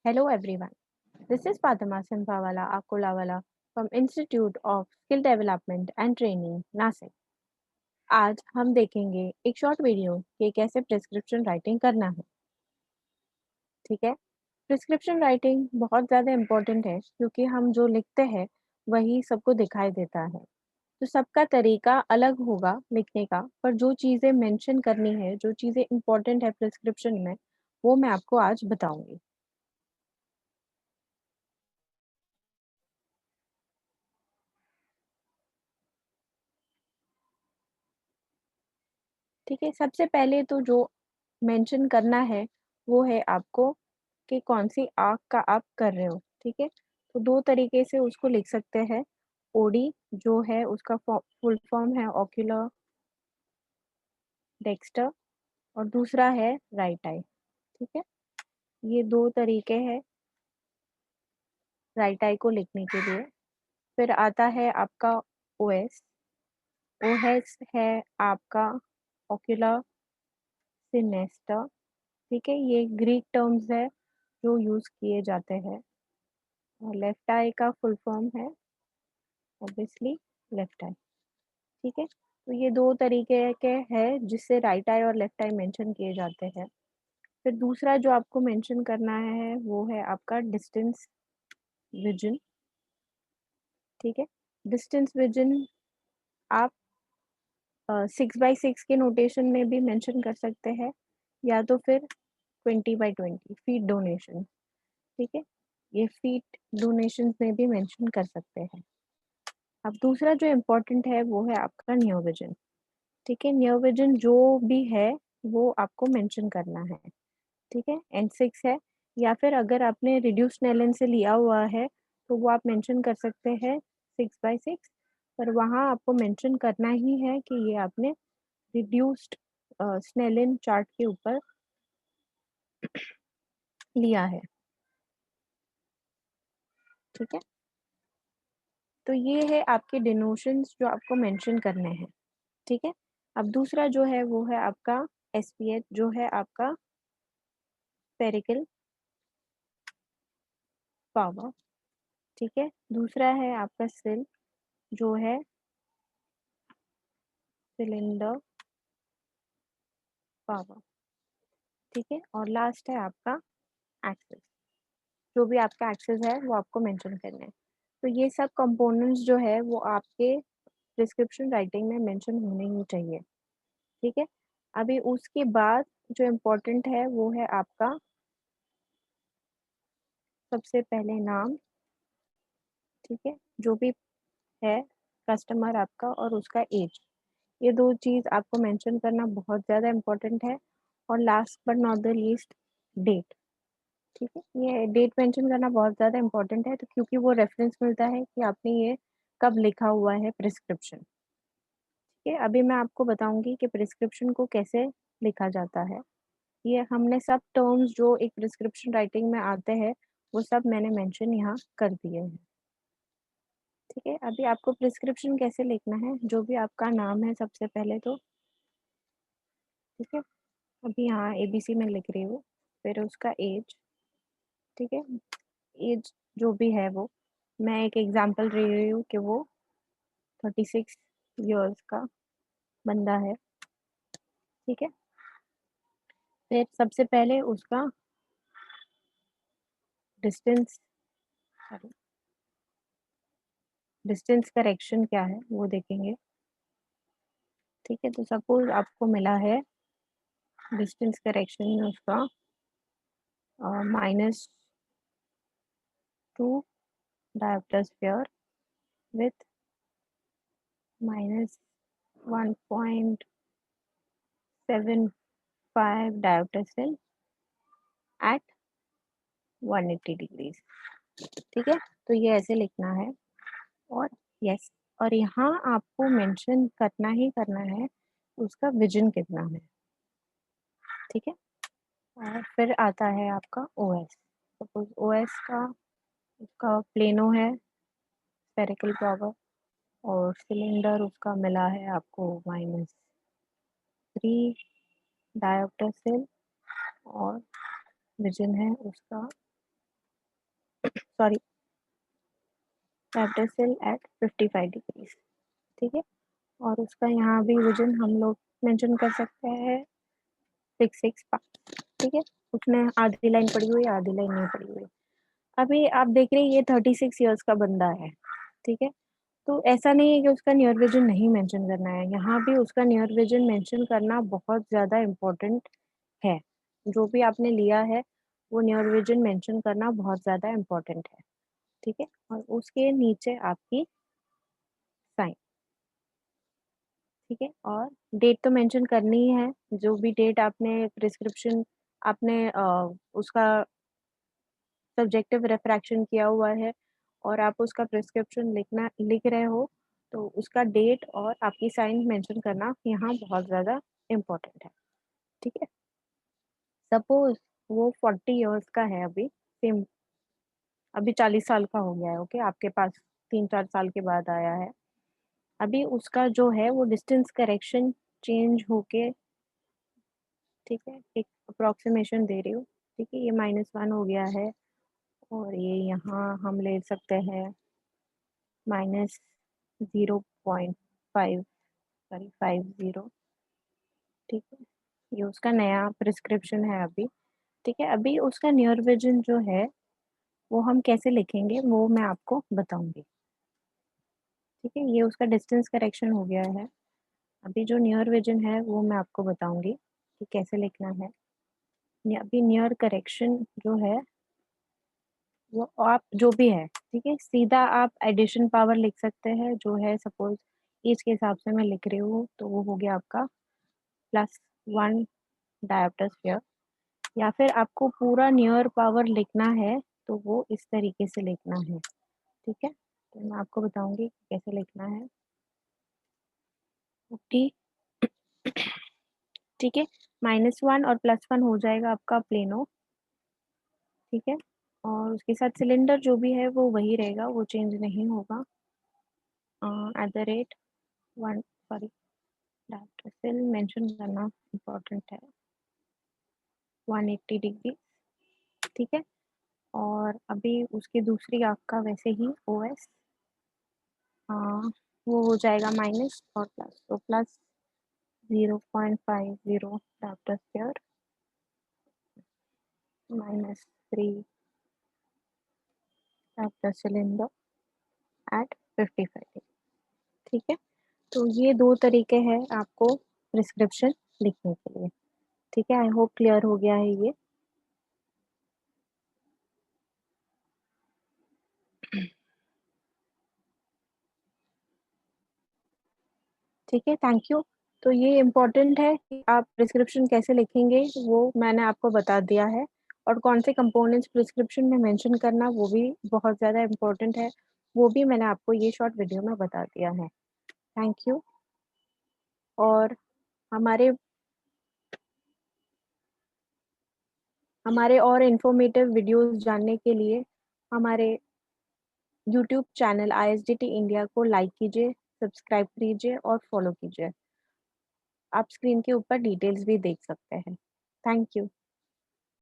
Hello everyone. This is Padma Simpawala Akolawala from Institute of Skill Development and Training, Nashik. आज हम देखेंगे एक short video कि कैसे प्रिस्क्रिप्शन राइटिंग करना है। ठीक है। प्रिस्क्रिप्शन राइटिंग बहुत ज़्यादा इम्पोर्टेंट है क्योंकि हम जो लिखते हैं वही सबको दिखाई देता है। तो सबका तरीका अलग होगा लिखने का, पर जो चीज़ें मेंशन करनी है, जो चीज़ें इम्पोर्टेंट है प्रिस्क्रिप्शन में, वो मैं आपको आज बताऊंगी। ठीक है, सबसे पहले तो जो मेंशन करना है वो है आपको कि कौन-सी आँख का आप कर रहे हो, ठीक है? तो 2 तरीके से उसको लिख सकते हैं। ओडी जो है उसका फुल फॉर्म है ओक्यूलर डेक्स्टर और दूसरा है राइट आई, ठीक है? ये 2 तरीके हैं राइट आई को लिखने के लिए। फिर आता है आपका ओएस। ओएस है आपका ओक्यूलर सिनेस्टर, ठीक है? ये ग्रीक टर्म्स है जो यूज़ किए जाते हैं। और लेफ्ट आई का फुल फॉर्म है ऑब्वियसली लेफ्ट आई, ठीक है? तो ये 2 तरीके के हैं जिससे राइट आई और लेफ्ट आई मेंशन किए जाते हैं। फिर दूसरा जो आपको मेंशन करना है वो है आपका डिस्टेंस विजन, ठीक है? डिस्टेंस विजन आप 6/6 के नोटेशन में भी मेंशन कर सकते हैं या तो फिर 20/20 फीट डोनेशन, ठीक है? ये फीट डोनेशंस में भी मेंशन कर सकते हैं। अब दूसरा जो इम्पोर्टेंट है वो है आपका नियर विजन, ठीक है? नियर विजन जो भी है वो आपको मेंशन करना है, ठीक है? N6 है या फिर अगर आपने रिड्यूस स्नेलन से लिया हुआ है तो वो आप मेंशन कर सकते हैं 6/6, पर वहाँ आपको मेंशन करना ही है कि ये आपने रिड्यूस्ड स्नेलन चार्ट के ऊपर लिया है, ठीक है? तो ये है आपके डिनोशंस जो आपको मेंशन करने हैं, ठीक है? अब दूसरा जो है वो है आपका एसपीएच जो है आपका स्फेरिकल पावर, ठीक है? दूसरा है आपका सिल जो है सिलेंडर पावर, ठीक है? और लास्ट है आपका एक्सेस, जो भी आपका एक्सेस है वो आपको मेंशन करना है। तो ये सब कंपोनेंट्स जो है वो आपके प्रिस्क्रिप्शन राइटिंग में मेंशन होने ही चाहिए, ठीक है? अभी उसके बाद जो इम्पोर्टेंट है वो है आपका सबसे पहले नाम, ठीक है? जो भी है कस्टमर आपका और उसका एज, ये 2 चीज़ आपको मेंशन करना बहुत ज़्यादा इम्पोर्टेंट है। और last but not the least date, ठीक है? ये डेट मेंशन करना बहुत ज़्यादा इम्पोर्टेंट है तो क्योंकि वो रेफ़रेंस मिलता है कि आपने ये कब लिखा हुआ है प्रिस्क्रिप्शन, ठीक है? अभी मैं आपको बताऊँगी कि प्रिस्क्रिप्शन को कैसे लिखा जाता है। ये हमने सब टर्म्स जो एक प्रिस्क्रिप्शन राइटिंग में आते हैं, वो सब मैंने मेंशन यहाँ कर दिए हैं, ठीक है? अभी आपको प्रिस्क्रिप्शन कैसे लिखना है, जो भी आपका नाम है सबसे पहले तो, ठीक है? अभी यहाँ एबीसी में लिख रही हूँ, फिर उसका एज, ठीक है? एज जो भी है वो, मैं एक एग्ज़ाम्पल ले रही हूँ कि वो 36 इयर्स का बंदा है, ठीक है? फिर सबसे पहले उसका डिस्टेंस सॉरी डिस्टेंस करेक्शन क्या है वो देखेंगे, ठीक है? तो सपोज़ आपको मिला है डिस्टेंस करेक्शन में उसका -2 dioptre sphere with -1.75 dioptre cyl at 180 degrees, ठीक है? तो ये ऐसे लिखना है और यस, और यहाँ आपको मेंशन करना ही करना है उसका विज़न कितना है, ठीक है? और फिर आता है आपका ओएस। सपोज़ ओएस का उसका प्लेनो है स्फेरिकल पावर और सिलेंडर उसका मिला है आपको -3 डायोप्टर सेल और विज़न है उसका sorry, dioptre cyl at 55 degrees, ठीक है। और उसका यहाँ भी विजन हम लोग मेंशन कर सकते हैं 665, ठीक है। उसमें आधी लाइन पड़ी हुई है, आधी लाइन नहीं पड़ी हुई। अभी आप देख रहे हैं ये 36 ईयर्स का बंदा है, ठीक है। तो ऐसा नहीं है कि उसका नियर विजन नहीं मेंशन करना है, यहाँ भी उसका नियर विजन मेंशन करना बहुत ज़्यादा इम्पोर्टेंट है। जो भी आपने लिया है वो नियर विजन मेंशन करना बहुत ज़्यादा इम्पोर्टेंट है, ठीक है। और उसके नीचे आपकी साइन, ठीक है। और डेट तो मेंशन करनी ही है, जो भी डेट आपने प्रिस्क्रिप्शन आपने उसका सब्जेक्टिव रिफ्रैक्शन किया हुआ है और आप उसका प्रिस्क्रिप्शन लिख रहे हो, तो उसका डेट और आपकी साइन मेंशन करना यहाँ बहुत ज़्यादा इम्पोर्टेंट है, ठीक है। सपोज वो 40 इयर्स का है अभी, सेम अभी 40 साल का हो गया है, ओके, आपके पास 3-4 साल के बाद आया है। अभी उसका जो है वो डिस्टेंस करेक्शन चेंज होके, ठीक है, एक अप्रॉक्सीमेशन दे रही हूँ, ठीक है। ये -1 हो गया है और ये यहाँ हम ले सकते हैं -0.5, सॉरी 50, ठीक है। ये उसका नया प्रिस्क्रिप्शन है अभी, ठीक है। अभी उसका नियर विजन जो है वो हम कैसे लिखेंगे वो मैं आपको बताऊंगी, ठीक है। ये उसका डिस्टेंस करेक्शन हो गया है। अभी जो नियर विजन है वो मैं आपको बताऊंगी कि कैसे लिखना है। अभी नियर करेक्शन जो है वो आप जो भी है, ठीक है, सीधा आप एडिशन पावर लिख सकते हैं, जो है सपोज एज के हिसाब से मैं लिख रही हूँ, तो वो हो गया आपका +1 डायोप्टर स्फीयर। या फिर आपको पूरा नियर पावर लिखना है तो वो इस तरीके से लिखना है, ठीक है। तो मैं आपको बताऊंगी कैसे लिखना है, ठीक, ठीक है। -1 और +1 हो जाएगा आपका प्लेनो, ठीक है। और उसके साथ सिलेंडर जो भी है वो वही रहेगा, वो चेंज नहीं होगा। @1, सॉरी, डायरेक्टर सेल मेंशन करना इम्पोर्टेंट है, 180 डिग्री, ठीक है। और अभी उसकी दूसरी आँख का वैसे ही OS, वो हो जाएगा माइनस और प्लस, तो +0.50 director square, -3 director cylinder eight 55, ठीक है। तो ये 2 तरीके हैं आपको प्रिस्क्रिप्शन लिखने के लिए, ठीक है। आई होप क्लियर हो गया है ये। ठीक है, थैंक यू। तो ये इम्पोर्टेंट है कि आप प्रिस्क्रिप्शन कैसे लिखेंगे वो मैंने आपको बता दिया है, और कौन से कंपोनेंट्स प्रिस्क्रिप्शन में मेंशन करना वो भी बहुत ज़्यादा इम्पोर्टेंट है, वो भी मैंने आपको ये शॉर्ट वीडियो में बता दिया है। Thank you. और हमारे हमारे और इन्फॉर्मेटिव वीडियोज़ जानने के लिए हमारे यूट्यूब चैनल ISDT इंडिया को लाइक कीजिए, सब्सक्राइब कीजिए और फॉलो कीजिए। आप स्क्रीन के ऊपर डिटेल्स भी देख सकते हैं। Thank you.